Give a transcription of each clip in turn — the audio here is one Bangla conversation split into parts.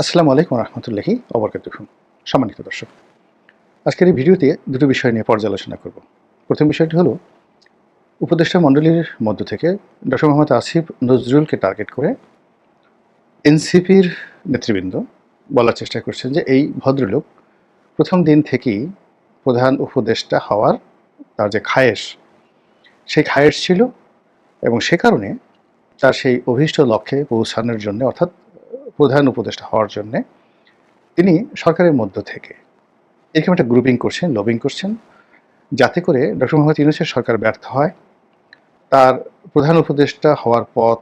আসসালামু আলাইকুম রহমতুল্লাহি ওবরকাতুহু। সম্মানিত দর্শক, আজকের এই ভিডিওতে দুটো বিষয় নিয়ে পর্যালোচনা করব। প্রথম বিষয়টি হলো উপদেষ্টা মণ্ডলীর মধ্য থেকে ডক্টর মোহাম্মদ আসিফ নজরুলকে টার্গেট করে এনসিপির নেতৃবৃন্দ বলার চেষ্টা করছেন যে এই ভদ্রলোক প্রথম দিন থেকেই প্রধান উপদেষ্টা হওয়ার তার যে খায়েশ, সেই খায়েশ ছিল এবং সে কারণে তার সেই অভীষ্ট লক্ষ্যে পৌঁছানোর জন্য, অর্থাৎ প্রধান উপদেষ্টা হওয়ার জন্যে তিনি সরকারের মধ্য থেকে এরকম একটা গ্রুপিং করছেন, লবিং করছেন, যাতে করে ডক্টর মোহাম্মদ ইউনূসের সরকার ব্যর্থ হয়, তার প্রধান উপদেষ্টা হওয়ার পথ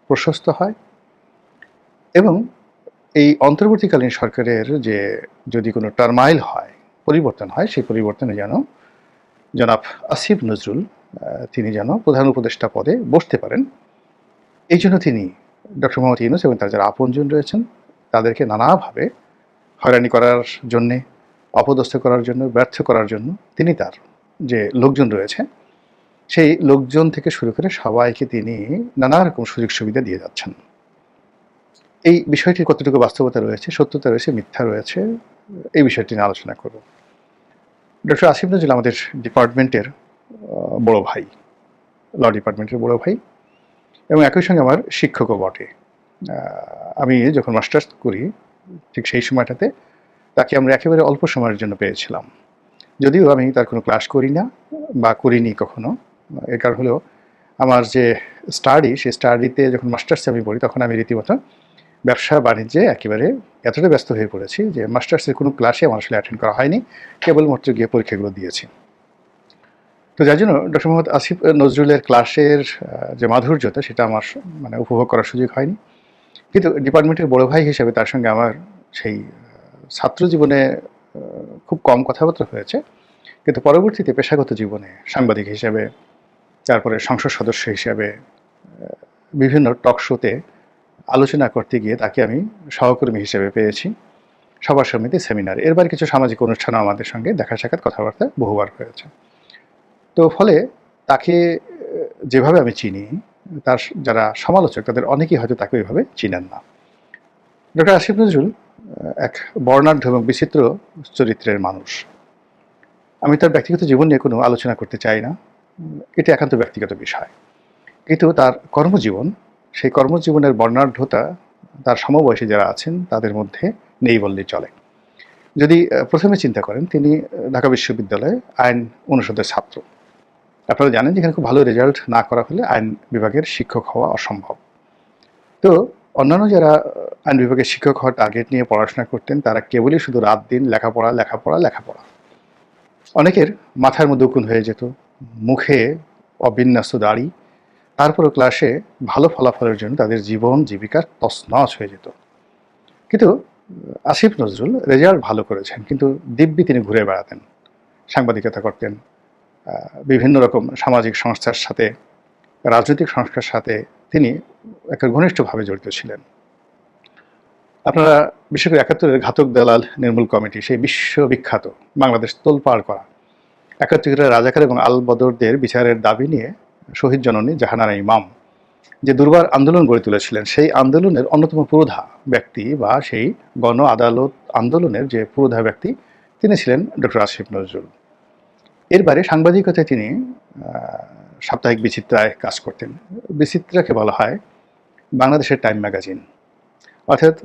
প্রশস্ত হয় এবং এই অন্তর্বর্তীকালীন সরকারের যে যদি কোনো টার্মাইল হয়, পরিবর্তন হয়, সেই পরিবর্তনে যেন জনাব আসিফ নজরুল তিনি যেন প্রধান উপদেষ্টা পদে বসতে পারেন। এই জন্য তিনি ডক্টর মোহাম্মদ ইউনূস এবং তার যারা আপনজন রয়েছেন তাদেরকে নানাভাবে হয়রানি করার জন্যে, অপদস্থ করার জন্য, ব্যর্থ করার জন্য তিনি তার যে লোকজন রয়েছে সেই লোকজন থেকে শুরু করে সবাইকে তিনি নানা রকম সুযোগ সুবিধা দিয়ে যাচ্ছেন। এই বিষয়টির কতটুকু বাস্তবতা রয়েছে, সত্যতা রয়েছে, মিথ্যা রয়েছে, এই বিষয়টি নিয়ে আলোচনা করব। ডক্টর আসিফ নজরুল আমাদের ডিপার্টমেন্টের বড় ভাই, ল ডিপার্টমেন্টের বড় ভাই এবং একই সঙ্গে আমার শিক্ষকও বটে। আমি যখন মাস্টার্স করি ঠিক সেই সময়টাতে তাকে আমরা একেবারে অল্প সময়ের জন্য পেয়েছিলাম, যদিও আমি তার কোনো ক্লাস করি না বা করিনি কখনো। এর কারণ হলো আমার যে স্টাডি, সেই স্টাডিতে যখন মাস্টার্সে আমি পড়ি তখন আমি রীতিমতো ব্যবসা বাণিজ্যে একেবারে এতটা ব্যস্ত হয়ে পড়েছি যে মাস্টার্সের কোনো ক্লাসে আমার আসলে অ্যাটেন্ড করা হয়নি, কেবলমাত্র গিয়ে পরীক্ষাগুলো দিয়েছি। তো যার জন্য ডক্টর মোহাম্মদ আসিফ নজরুলের ক্লাসের যে মাধুর্যতা সেটা আমার উপভোগ করার সুযোগ হয়নি। কিন্তু ডিপার্টমেন্টের বড় ভাই হিসেবে তার সঙ্গে আমার সেই ছাত্র জীবনে খুব কম কথাবার্তা হয়েছে, কিন্তু পরবর্তীতে পেশাগত জীবনে সাংবাদিক হিসেবে, তারপরে সংসদ সদস্য হিসেবে বিভিন্ন টক শোতে আলোচনা করতে গিয়ে তাকে আমি সহকর্মী হিসেবে পেয়েছি, সভা সমিতি, সেমিনার, এরবার কিছু সামাজিক অনুষ্ঠানও আমাদের সঙ্গে দেখা সাক্ষাৎ কথাবার্তা বহুবার হয়েছে। তো ফলে তাকে যেভাবে আমি চিনি, তার যারা সমালোচক তাদের অনেকেই হয়তো তাকে ওইভাবে চিনেন না। ডক্টর আসিফ নজরুল এক বর্ণাঢ্য এবং বিচিত্র চরিত্রের মানুষ। আমি তার ব্যক্তিগত জীবন নিয়ে কোনো আলোচনা করতে চাই না, এটা একান্ত ব্যক্তিগত বিষয়। কিন্তু তার কর্মজীবন, সেই কর্মজীবনের বর্ণাঢ্যতা তার সমবয়সী যারা আছেন তাদের মধ্যে নেই বললেই চলে। যদি প্রথমে চিন্তা করেন, তিনি ঢাকা বিশ্ববিদ্যালয়ে আইন অনুষদের ছাত্র। আপনারা জানেন যে এখানে খুব ভালো রেজাল্ট না করা হলে আইন বিভাগের শিক্ষক হওয়া অসম্ভব। তো অন্যান্য যারা আইন বিভাগের শিক্ষক হওয়ার টার্গেট নিয়ে পড়াশোনা করতেন তারা কেবলই শুধু রাত দিন লেখাপড়া লেখাপড়া লেখাপড়া। অনেকের মাথার মধ্যে উকুন হয়ে যেত, মুখে অবিন্যস্ত দাড়ি, তারপরও ক্লাসে ভালো ফলাফলের জন্য তাদের জীবন জীবিকা তছনছ হয়ে যেত। কিন্তু আসিফ নজরুল রেজাল্ট ভালো করেছেন, কিন্তু দিব্যি তিনি ঘুরে বেড়াতেন, সাংবাদিকতা করতেন, বিভিন্ন রকম সামাজিক সংস্থার সাথে, রাজনৈতিক সংস্থার সাথে তিনি একটা ঘনিষ্ঠভাবে জড়িত ছিলেন। আপনারা বিশেষ করে ৭১-এর ঘাতক দালাল নির্মূল কমিটি, সেই বিশ্ববিখ্যাত বাংলাদেশ তোলপাড় করা ৭১-এর রাজাকার এবং আল বদরদের বিচারের দাবি নিয়ে শহীদ জননী জাহানারা ইমাম যে দুর্বার আন্দোলন গড়ে তুলেছিলেন, সেই আন্দোলনের অন্যতম পুরোধা ব্যক্তি বা সেই গণ আদালত আন্দোলনের যে পুরোধা ব্যক্তি তিনি ছিলেন ডক্টর আসিফ নজরুল। এর বাইরে সাংবাদিকতায় তিনি সাপ্তাহিক বিচিত্রায় কাজ করতেন। বিচিত্রাকে বলা হয় বাংলাদেশের টাইম ম্যাগাজিন, অর্থাৎ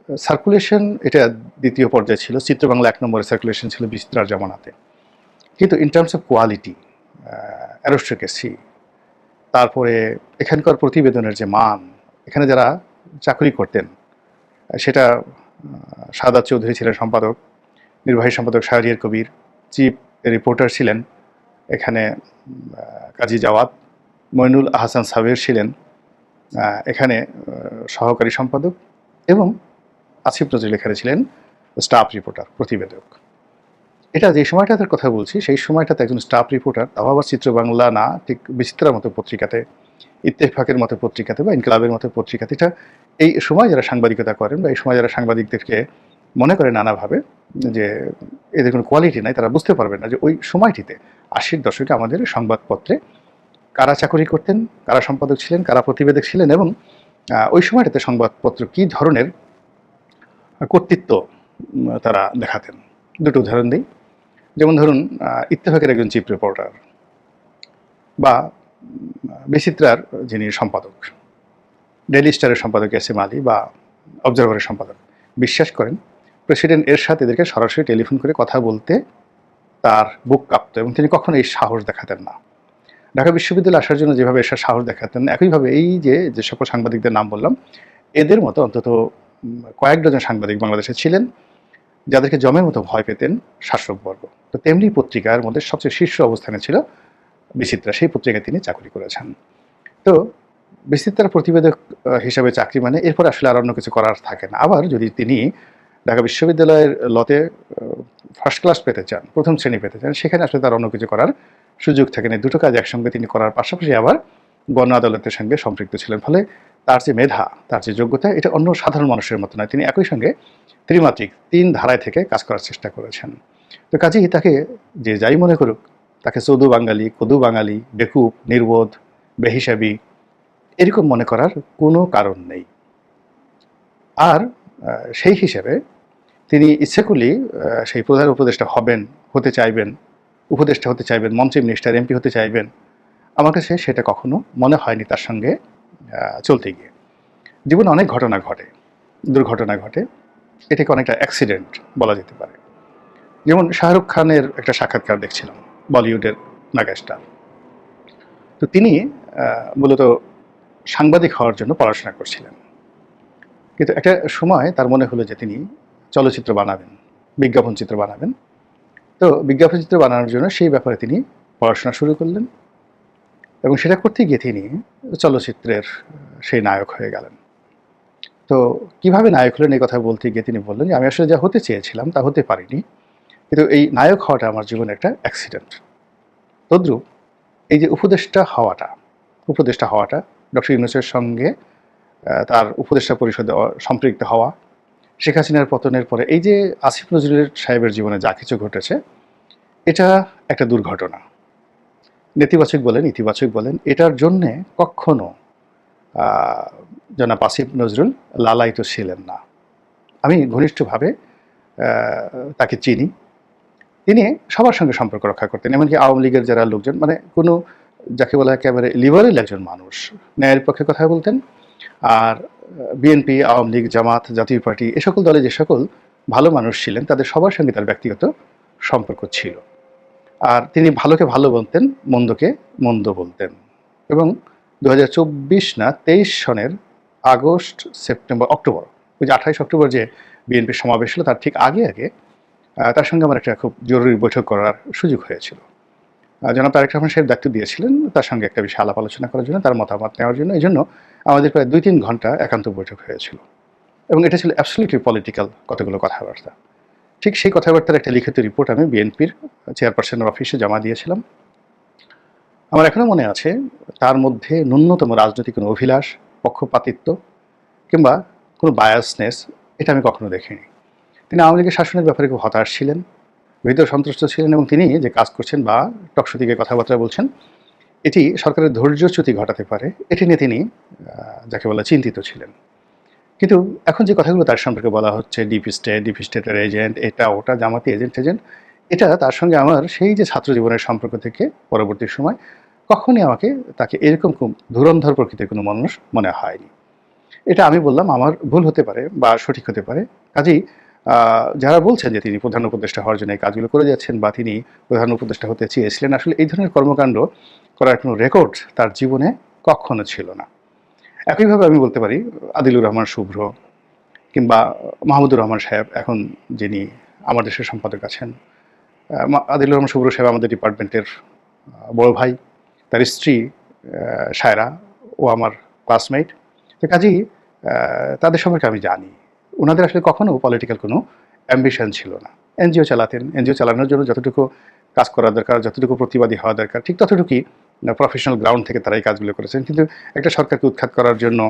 সার্কুলেশন এটা দ্বিতীয় পর্যায়ে ছিল, চিত্রবাংলা ১ নম্বরে সার্কুলেশন ছিল বিচিত্রার জমানাতে। কিন্তু ইন টার্মস অফ কোয়ালিটি, অ্যারোস্ট্রিকেসি, তারপরে এখানকার প্রতিবেদনের যে মান, এখানে যারা চাকরি করতেন সেটা সাদাত চৌধুরী ছিলেন সম্পাদক, নির্বাহী সম্পাদক শাহরিয়ার কবির, চিফ রিপোর্টার ছিলেন এখানে কাজী জাওয়াদ, মইনুল আহসান সাবের ছিলেন এখানে সহকারী সম্পাদক, এবং আসিফ নজরুল এখানে ছিলেন স্টাফ রিপোর্টার, প্রতিবেদক। এটা যে সময়টার কথা বলছি সেই সময়টাতে একজন স্টাফ রিপোর্টার, তাও আবার চিত্রবাংলা না, ঠিক বিচিত্রার মতো পত্রিকাতে, ইত্তেফাকের মতো পত্রিকাতে বা ইনকলাবের মতো পত্রিকাতে, এটা এই সময় যারা সাংবাদিকতা করেন বা এই সময় যারা সাংবাদিকদেরকে মনে করে নানাভাবে যে এদের কোনো কোয়ালিটি নাই, তারা বুঝতে পারবেন না যে ওই সময়টিতে ৮০-এর দশকে আমাদের সংবাদপত্রে কারা চাকরি করতেন, কারা সম্পাদক ছিলেন, কারা প্রতিবেদক ছিলেন, এবং ওই সময়টাতে সংবাদপত্র কী ধরনের কর্তৃত্ব তারা দেখাতেন। দুটো উদাহরণ দিই। যেমন ধরুন ইত্তেফাকের একজন চিফ রিপোর্টার বা বিচিত্রার যিনি সম্পাদক, ডেইলি স্টারের সম্পাদক এসএম আলী বা অবজারভারের সম্পাদক বিশ্বাস করেন প্রেসিডেন্ট এরশাদ এদেরকে সরাসরি টেলিফোন করে কথা বলতে তার বুক কাঁপত এবং তিনি কখনো এই সাহস দেখাতেন না। ঢাকা বিশ্ববিদ্যালয়ে আসার জন্য যেভাবে এরশাদ সাহস দেখাতেন, একইভাবে এই যে সকল সাংবাদিকদের নাম বললাম এদের মতো অন্তত কয়েক ডজন সাংবাদিক বাংলাদেশে ছিলেন যাদেরকে জমের মতো ভয় পেতেন শাসকবর্গ। তো তেমনি পত্রিকার মধ্যে সবচেয়ে শীর্ষ অবস্থানে ছিল বিচিত্রা, সেই পত্রিকায় তিনি চাকরি করেছেন। তো বিচিত্রার প্রতিবেদক হিসাবে চাকরি মানে এরপর আসলে আর অন্য কিছু করার থাকে না। আবার যদি তিনি ঢাকা বিশ্ববিদ্যালয়ের লতে ফার্স্ট ক্লাস পেতে চান, প্রথম শ্রেণী পেতে চান, সেখানে আসলে তার অন্য কিছু করার সুযোগ থাকে না। দুটো কাজ একসঙ্গে তিনি করার পাশাপাশি আবার গণ আদালতের সঙ্গে সম্পৃক্ত ছিলেন। ফলে তার যে মেধা, তার যে যোগ্যতা, এটা অন্য সাধারণ মানুষের মতো নয়। তিনি একই সঙ্গে ত্রিমাত্রিক 3 ধারায় থেকে কাজ করার চেষ্টা করেছেন। তো কাজেই তাকে যে যাই মনে করুক, তাকে চৌদু বাঙালি, কদু বাঙালি, বেকুব, নির্বোধ, বেহিসাবি এরকম মনে করার কোনো কারণ নেই। আর সেই হিসেবে তিনি ইচ্ছে করলেই সেই প্রধান উপদেষ্টা হতে চাইবেন, উপদেষ্টা হতে চাইবেন, মন্ত্রী মিনিস্টার এমপি হতে চাইবেন। আমার কাছে সেটা কখনো মনে হয়নি তার সঙ্গে চলতে গিয়ে। জীবনে অনেক ঘটনা ঘটে, দুর্ঘটনা ঘটে, এটাকে অনেকটা অ্যাক্সিডেন্ট বলা যেতে পারে। যেমন শাহরুখ খানের একটা সাক্ষাৎকার দেখছিলাম, বলিউডের মেগাস্টার। তো তিনি মূলত সাংবাদিক হওয়ার জন্য পড়াশোনা করছিলেন, কিন্তু একটা সময় তার মনে হলো যে তিনি চলচ্চিত্র বানাবেন, বিজ্ঞাপন চিত্র বানাবেন। তো বিজ্ঞাপন চিত্র বানানোর জন্য সেই ব্যাপারে তিনি পড়াশোনা শুরু করলেন এবং সেটা করতে গিয়ে তিনি চলচ্চিত্রের সেই নায়ক হয়ে গেলেন। তো কিভাবে নায়ক হলেন এই কথা বলতে গিয়ে তিনি বললেন যে আমি আসলে যা হতে চেয়েছিলাম তা হতে পারিনি, কিন্তু এই নায়ক হওয়াটা আমার জীবনে একটা অ্যাক্সিডেন্ট। তদ্রূপ এই যে উপদেষ্টা হওয়াটা ডক্টর ইউনূসের সঙ্গে তার উপদেষ্টা পরিষদে সম্পৃক্ত হওয়া, শেখ হাসিনার পতনের পরে এই যে আসিফ নজরুল সাহেবের জীবনে যা কিছু ঘটেছে, এটা একটা দুর্ঘটনা। নেতিবাচক বলেন, ইতিবাচক বলেন, এটার জন্যে কখনো জনাব আসিফ নজরুল লালায়িত ছিলেন না। আমি ঘনিষ্ঠভাবে তাকে চিনি। তিনি সবার সঙ্গে সম্পর্ক রক্ষা করতেন, এমনকি আওয়ামী লীগের যারা লোকজন, মানে কোনো যাকে বলা একেবারে লিবারেল একজন মানুষ, ন্যায়ের পক্ষে কথা বলতেন। আর বিএনপি, আওয়ামী লীগ, জামাত, জাতীয় পার্টি এ সকল দলে যে সকল ভালো মানুষ ছিলেন তাদের সবার সঙ্গে তার ব্যক্তিগত সম্পর্ক ছিল। আর তিনি ভালোকে ভালো বলতেন, মন্দকে মন্দ বলতেন। এবং 2024 না 23 সনের আগস্ট, সেপ্টেম্বর, অক্টোবর, ওই যে 28 অক্টোবর যে বিএনপির সমাবেশ হলো তার ঠিক আগে তার সঙ্গে আমার একটা খুব জরুরি বৈঠক করার সুযোগ হয়েছিল। জনাব তারেক রহমান সাহেব দায়িত্ব দিয়েছিলেন তার সঙ্গে একটা বিষয়ে আলাপ আলোচনা করার জন্য, তার মতামত নেওয়ার জন্য। এই জন্য আমাদের প্রায় 2-3 ঘন্টা একান্ত বৈঠক হয়েছিল এবং এটা ছিল অ্যাবসলিউটলি পলিটিক্যাল কতগুলো কথাবার্তা। ঠিক সেই কথাবার্তার একটা লিখিত রিপোর্ট আমি বিএনপির চেয়ারপারসনের অফিসে জমা দিয়েছিলাম। আমার এখনও মনে আছে তার মধ্যে ন্যূনতম রাজনৈতিক কোনো অভিলাষ, পক্ষপাতিত্ব কিংবা কোনো বায়াসনেস এটা আমি কখনো দেখিনি। তিনি আওয়ামী লীগের শাসনের ব্যাপারে খুব হতাশ ছিলেন, ভীত সন্ত্রস্ত ছিলেন এবং তিনি যে কাজ করছেন বা টকশো থেকে কথাবার্তা বলছেন এটি সরকারের ধৈর্যচ্যুতি ঘটাতে পারে, এটি নিয়ে তিনি যাকে বলা চিন্তিত ছিলেন। কিন্তু এখন যে কথাগুলো তার সম্পর্কে বলা হচ্ছে, ডিপ স্টেটের এজেন্ট, এটা ওটা, জামাতি এজেন্ট, এটা তার সঙ্গে আমার সেই যে ছাত্র জীবনের সম্পর্ক থেকে পরবর্তী সময় কখনই তাকে এরকম খুব ধুরন্ধর প্রকৃতির কোনো মানুষ মনে হয়নি। এটা আমি বললাম, আমার ভুল হতে পারে বা সঠিক হতে পারে। কাজেই যারা বলছেন যে তিনি প্রধান উপদেষ্টা হওয়ার জন্য এই কাজগুলো করে যাচ্ছেন বা তিনি প্রধান উপদেষ্টা হতে চেয়েছিলেন, আসলে এই ধরনের কর্মকাণ্ড করার কোনো রেকর্ড তার জীবনে কখনো ছিল না। একইভাবে আমি বলতে পারি আদিলুর রহমান শুভ্র কিংবা মাহমুদুর রহমান সাহেব, এখন যিনি আমার দেশের সম্পাদক আছেন। আদিলুর রহমান শুভ্র সাহেব আমাদের ডিপার্টমেন্টের বড় ভাই, তার স্ত্রী সায়রা ও আমার ক্লাসমেট। তো কাজেই তাদের সম্পর্কে আমি জানি ওনাদের আসলে কখনো পলিটিক্যাল কোনো অ্যাম্বিশন ছিল না। এনজিও চালাতেন, এনজিও চালানোর জন্য যতটুকু কাজ করা দরকার, যতটুকু প্রতিবাদী হওয়া দরকার, ঠিক ততটুকুই প্রফেশনাল গ্রাউন্ড থেকে তারা এই কাজগুলো করেছেন। কিন্তু একটা সরকারকে উৎখাত করার জন্য,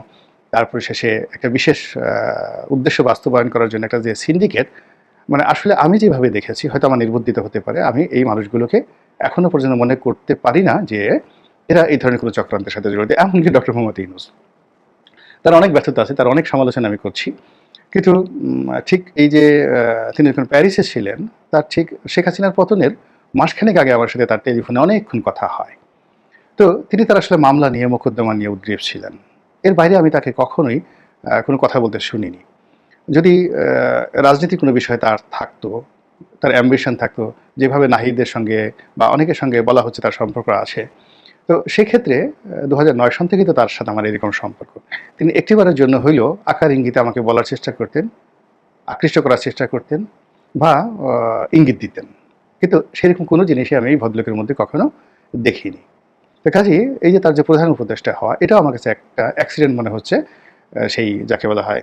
তারপরে শেষে একটা বিশেষ উদ্দেশ্য বাস্তবায়ন করার জন্য একটা যে সিন্ডিকেট, মানে আসলে আমি যেভাবে দেখেছি, হয়তো আমার নির্বুদ্ধিত হতে পারে, আমি এই মানুষগুলোকে এখনও পর্যন্ত মনে করতে পারি না যে এরা এই ধরনের কোনো চক্রান্তের সাথে জড়িত। এমনকি ডক্টর মোহাম্মদ ইউনূস, তার অনেক ব্যর্থতা আছে, তার অনেক সমালোচনা আমি করছি, কিন্তু ঠিক এই যে তিনি যখন প্যারিসে ছিলেন, তার ঠিক শেখ হাসিনার পতনের মাসখানেক আগে আমার সাথে তার টেলিফোনে অনেকক্ষণ কথা হয়। তো তিনি তার আসলে মামলা নিয়ে, মোকদ্দমা নিয়ে উদ্গ্রীব ছিলেন। এর বাইরে আমি তাকে কখনোই কোনো কথা বলতে শুনিনি। যদি রাজনীতির কোনো বিষয় তার থাকতো, তার অ্যাম্বিশন থাকতো, যেভাবে নাহিদের সঙ্গে বা অনেকের সঙ্গে বলা হচ্ছে তার সম্পর্ক আছে, তো সেক্ষেত্রে ২০০৯ সন থেকেই তো তার সাথে আমার এরকম সম্পর্ক। তিনি একটিবারের জন্য হইলেও আকার ইঙ্গিতে আমাকে বলার চেষ্টা করতেন, আকৃষ্ট করার চেষ্টা করতেন বা ইঙ্গিত দিতেন। কিন্তু সেরকম কোনো জিনিসই আমি এই ভদ্রলোকের মধ্যে কখনো দেখিনি। তো কাজেই এই যে তার যে প্রধান উপদেষ্টা হওয়া, এটাও আমার কাছে একটা অ্যাক্সিডেন্ট মনে হচ্ছে, সেই যাকে বলা হয়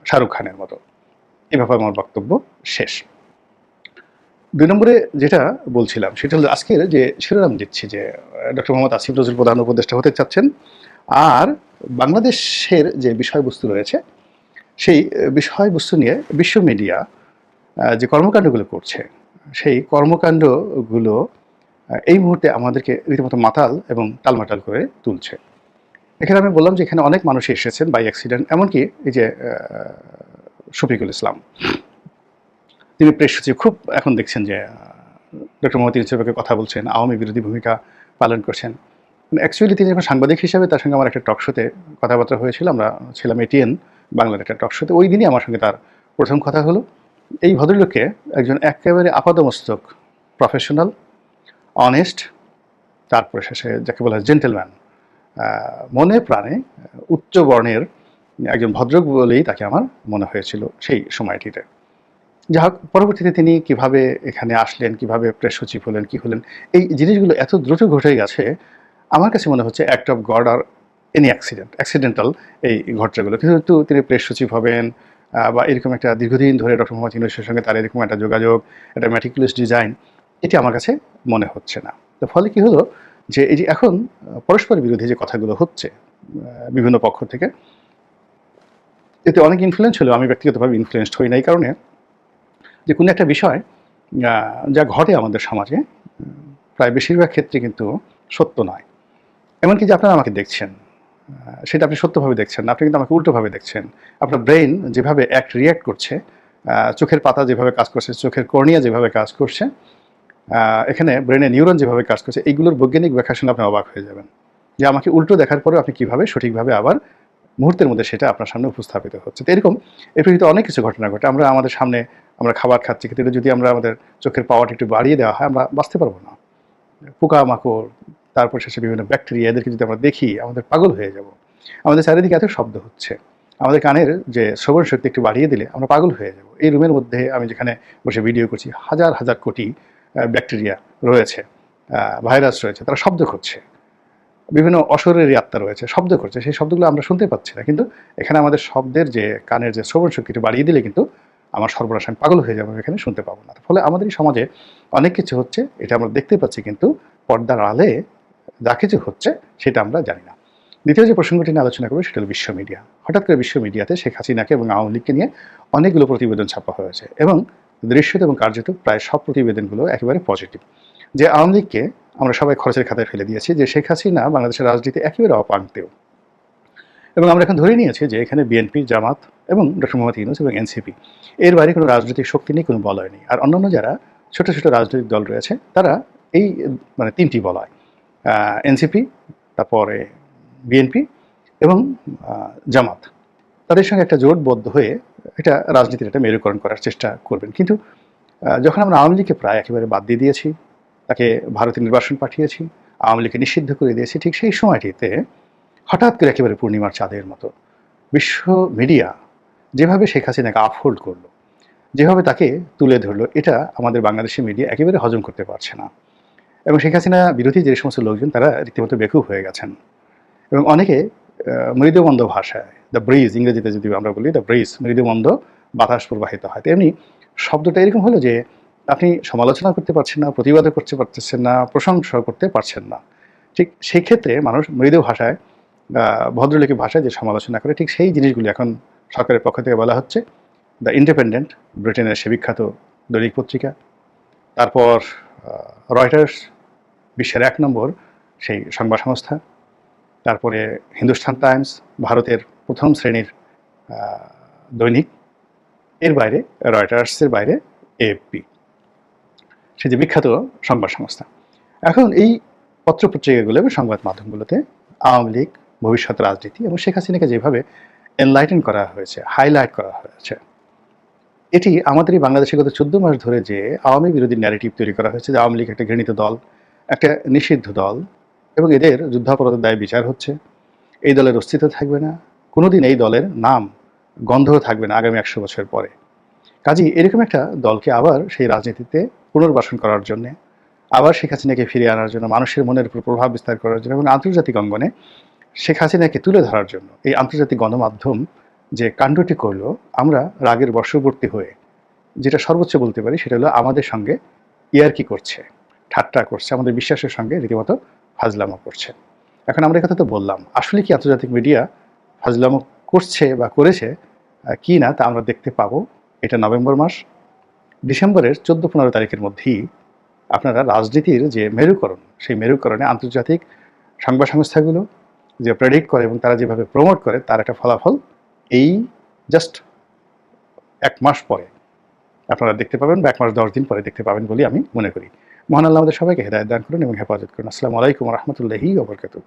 শাহরুখ খানের মতো। এ ব্যাপারে আমার বক্তব্য শেষ। ২ নম্বরে যেটা বলছিলাম সেটা হলো আজকের যে শিরোনাম দিচ্ছি যে ডক্টর মোহাম্মদ আসিফ নজরুল প্রধান উপদেষ্টা হতে চাচ্ছেন। আর বাংলাদেশের যে বিষয়বস্তু রয়েছে সেই বিষয়বস্তু নিয়ে বিশ্ব মিডিয়া যে কর্মকাণ্ডগুলো করছে, সেই কর্মকাণ্ডগুলো এই মুহূর্তে আমাদেরকে রীতিমতো মাতাল এবং টালমাটাল করে তুলছে। এখানে আমি বললাম যে এখানে অনেক মানুষই এসেছেন বাই অ্যাক্সিডেন্ট, এমনকি এই যে শফিকুল ইসলাম, তিনি প্রেস সচিব, খুব এখন দেখছেন যে ডক্টর মোহাম্মদ ইউনূসের পক্ষে কথা বলছেন, আওয়ামী বিরোধী ভূমিকা পালন করছেন। অ্যাকচুয়ালি তিনি যখন সাংবাদিক হিসেবে তার সঙ্গে আমার একটা টক শোতে কথাবার্তা হয়েছিল, আমরা ছিলাম এটিএন বাংলার একটা টক শোতে, ওই দিনই আমার সঙ্গে তার প্রথম কথা হলো। এই ভদ্রলোককে একজন একেবারে আপাদমস্তক প্রফেশনাল, অনেস্ট, তারপরে শেষে যাকে বলা হয় জেন্টেলম্যান, মনে প্রাণে উচ্চ বর্ণের একজন ভদ্রলোক বলেই তাকে আমার মনে হয়েছিল সেই সময়টিতে। যাই হোক, পরবর্তীতে তিনি কিভাবে এখানে আসলেন, কিভাবে প্রেস সচিব হলেন, কি হলেন, এই জিনিসগুলো এত দ্রুত ঘটে গেছে, আমার কাছে মনে হচ্ছে অ্যাক্ট অফ গড আর এনি অ্যাক্সিডেন্টাল এই ঘটনাগুলো। কিন্তু তিনি প্রেস সচিব হবেন বা এরকম একটা দীর্ঘদিন ধরে ডক্টর মোহাম্মদ ইউনূসের সঙ্গে তার এরকম একটা যোগাযোগ, একটা ম্যাটিকুলাস ডিজাইন, এটি আমার কাছে মনে হচ্ছে না। তো ফলে কি হলো যে এই যে এখন পরস্পর বিরোধী যে কথাগুলো হচ্ছে বিভিন্ন পক্ষ থেকে, এতে অনেক ইনফ্লুয়েন্স হলেও আমি ব্যক্তিগতভাবে ইনফ্লুয়েন্সড হই না, এই কারণে যে কোনো একটা বিষয় যা ঘটে আমাদের সমাজে প্রায় বেশিরভাগ ক্ষেত্রে কিন্তু সত্য নয়। এমনকি যে আপনারা আমাকে দেখছেন, সেটা আপনি সত্যভাবে দেখছেন না, আপনি কিন্তু আমাকে উল্টোভাবে দেখছেন। আপনার ব্রেইন যেভাবে রিয়্যাক্ট করছে, চোখের পাতা যেভাবে কাজ করছে, চোখের কর্নিয়া যেভাবে কাজ করছে, এখানে ব্রেনের নিউরন যেভাবে কাজ করছে, এইগুলোর বৈজ্ঞানিক ব্যাখ্যা শুনে আপনি অবাক হয়ে যাবেন যে আমাকে উল্টো দেখার পরেও আপনি কীভাবে সঠিকভাবে আবার মুহূর্তের মধ্যে সেটা আপনার সামনে উপস্থাপিত হচ্ছে। তো এরকম এর ভিতরে অনেক কিছু ঘটনা ঘটে। আমরা আমাদের সামনে আমরা খাবার খাচ্ছি, কিন্তু যদি আমরা আমাদের চোখের পাওয়ারটা একটু বাড়িয়ে দেওয়া হয়, আমরা বাঁচতে পারবো না। পোকামাকড়, তারপর শেষে বিভিন্ন ব্যাকটেরিয়া, এদেরকে যদি আমরা দেখি আমাদের পাগল হয়ে যাব। আমাদের চারিদিকে এত শব্দ হচ্ছে, আমাদের কানের যে শ্রবণ শক্তি একটু বাড়িয়ে দিলে আমরা পাগল হয়ে যাব। এই রুমের মধ্যে আমি যেখানে বসে ভিডিও করছি, হাজার হাজার কোটি ব্যাকটেরিয়া রয়েছে, ভাইরাস রয়েছে, তারা শব্দ করছে, বিভিন্ন অশরীরী আত্মা রয়েছে, শব্দ করছে, সেই শব্দগুলো আমরা শুনতে পাচ্ছি না। কিন্তু এখানে আমাদের শব্দের যে কানের যে শ্রবণ শক্তিটা বাড়িয়ে দিলে কিন্তু আমার সর্বনাশ, আমি পাগল হয়ে যাবো, এখানে শুনতে পাবো না। ফলে আমাদের এই সমাজে অনেক কিছু হচ্ছে, এটা আমরা দেখতে পাচ্ছি, কিন্তু পর্দার আড়ালে যা কিছু হচ্ছে সেটা আমরা জানি না। দ্বিতীয় যে প্রসঙ্গটি নিয়ে আলোচনা করবো সেটা হলো বিশ্ব মিডিয়া। হঠাৎ করে বিশ্ব মিডিয়াতে শেখ হাসিনাকে এবং আওয়ামী লীগকে নিয়ে অনেকগুলো প্রতিবেদন ছাপা হয়েছে এবং দৃশ্যত এবং কার্যত প্রায় সব প্রতিবেদনগুলো একেবারে পজিটিভ। যে আওয়ামী লীগকে আমরা সবাই খরচের খাতায় ফেলে দিয়েছি, যে শেখ হাসিনা বাংলাদেশের রাজনীতি একেবারে অপাঙ্ক্তেয়, এবং আমরা এখন ধরে নিয়েছি যে এখানে বিএনপি, জামাত এবং ডক্টর মোহাম্মদ ইউনূস এবং এনসিপি, এর বাইরে কোনো রাজনৈতিক শক্তি নেই, কোনো বলয় নেই। আর অন্যান্য যারা ছোটো ছোটো রাজনৈতিক দল রয়েছে তারা এই মানে তিনটি বলয়, এনসিপি, তারপরে বিএনপি এবং জামাত, তাদের সঙ্গে একটা জোটবদ্ধ হয়ে এটা রাজনীতির একটা মেরুকরণ করার চেষ্টা করবেন। কিন্তু যখন আমরা আওয়ামী লীগকে প্রায় একেবারে বাদ দিয়ে দিয়েছি, তাকে ভারতে নির্বাসন পাঠিয়েছি, আওয়ামী লীগকে নিষিদ্ধ করে দিয়েছি, ঠিক সেই সময়টিতে হঠাৎ করে একেবারে পূর্ণিমার চাঁদের মতো বিশ্ব মিডিয়া যেভাবে শেখ হাসিনাকে আপহোল্ড করলো, যেভাবে তাকে তুলে ধরলো, এটা আমাদের বাংলাদেশি মিডিয়া একেবারে হজম করতে পারছে না। এবং শেখ হাসিনা বিরোধী যে সমস্ত লোকজন তারা রীতিমতো বেকুব হয়ে গেছেন, এবং অনেকে মৃদুমন্দ ভাষায়, দ্য ব্রিজ, ইংরেজিতে যদি আমরা বলি দ্য ব্রিজ, মৃদুমন্দ বাতাস প্রবাহিত হয়। তেমনি শব্দটা এরকম হলো যে আপনি সমালোচনা করতে পারছেন না, প্রতিবাদও করতে পারতেছেন না, প্রশংসা করতে পারছেন না। ঠিক সেই ক্ষেত্রে মানুষ মৃদু ভাষায়, ভদ্রলোকের ভাষায় যে সমালোচনা করে, ঠিক সেই জিনিসগুলি এখন সরকারের পক্ষ থেকে বলা হচ্ছে। দ্য ইন্ডিপেন্ডেন্ট, ব্রিটেনের সে বিখ্যাত দৈনিক পত্রিকা, তারপর রয়টার্স, বিশ্বের ১ নম্বর সেই সংবাদ সংস্থা, তারপরে হিন্দুস্তান টাইমস, ভারতের প্রথম শ্রেণীর দৈনিক, এর বাইরে রয়টার্সের বাইরে এএফপি, সে যে বিখ্যাত সংবাদ সংস্থা। এখন এই পত্রপত্রিকাগুলো এবং সংবাদ মাধ্যমগুলোতে আওয়ামী লীগ, ভবিষ্যৎ রাজনীতি এবং শেখ হাসিনাকে যেভাবে এনলাইটেন করা হয়েছে, হাইলাইট করা হয়েছে, এটি আমাদের এই বাংলাদেশে গত 14 মাস ধরে যে আওয়ামী বিরোধী ন্যারেটিভ তৈরি করা হয়েছে যে আওয়ামী লীগ একটা ঘৃণিত দল, একটা নিষিদ্ধ দল এবং এদের যুদ্ধাপরাধের দায়ে বিচার হচ্ছে, এই দলের অস্তিত্ব থাকবে না, কোনোদিন এই দলের নাম গন্ধও থাকবে না আগামী 100 বছর পরে। কাজেই এরকম একটা দলকে আবার সেই রাজনীতিতে পুনর্বাসন করার জন্যে, আবার শেখ হাসিনাকে ফিরিয়ে আনার জন্য, মানুষের মনের উপর প্রভাব বিস্তার করার জন্য এবং আন্তর্জাতিক অঙ্গনে শেখ হাসিনাকে তুলে ধরার জন্য এই আন্তর্জাতিক গণমাধ্যম যে কাণ্ডটি করলো, আমরা রাগের বশবর্তী হয়ে যেটা সর্বোচ্চ বলতে পারি সেটা হলো আমাদের সঙ্গে ইয়ার্কি করছে, ঠাট্টা করছে, আমাদের বিশ্বাসের সঙ্গে রীতিমতো ফাজলামো করছে। এখন আমরা কথা তো বললাম, আসলে কি আন্তর্জাতিক মিডিয়া ফাজলামো করছে বা করেছে কি না তা আমরা দেখতে পাবো এটা নভেম্বর মাস। ডিসেম্বরের 14-15 তারিখের মধ্যেই আপনারা রাজনীতির যে মেরুকরণ, সেই মেরুকরণে আন্তর্জাতিক সংবাদ সংস্থাগুলো যে প্রেডিক্ট করে এবং তারা যেভাবে প্রমোট করে তার একটা ফলাফল এই জাস্ট 1 মাস পরে আপনারা দেখতে পাবেন বা 1 মাস 10 দিন পরে দেখতে পাবেন বলে আমি মনে করি। মহান আল্লাহ আমাদের সবাইকে হেদায়েত দান করুন এবং হেফাজত করুন। আসসালামু আলাইকুম ওয়া রাহমাতুল্লাহি ওয়া বারাকাতুহু।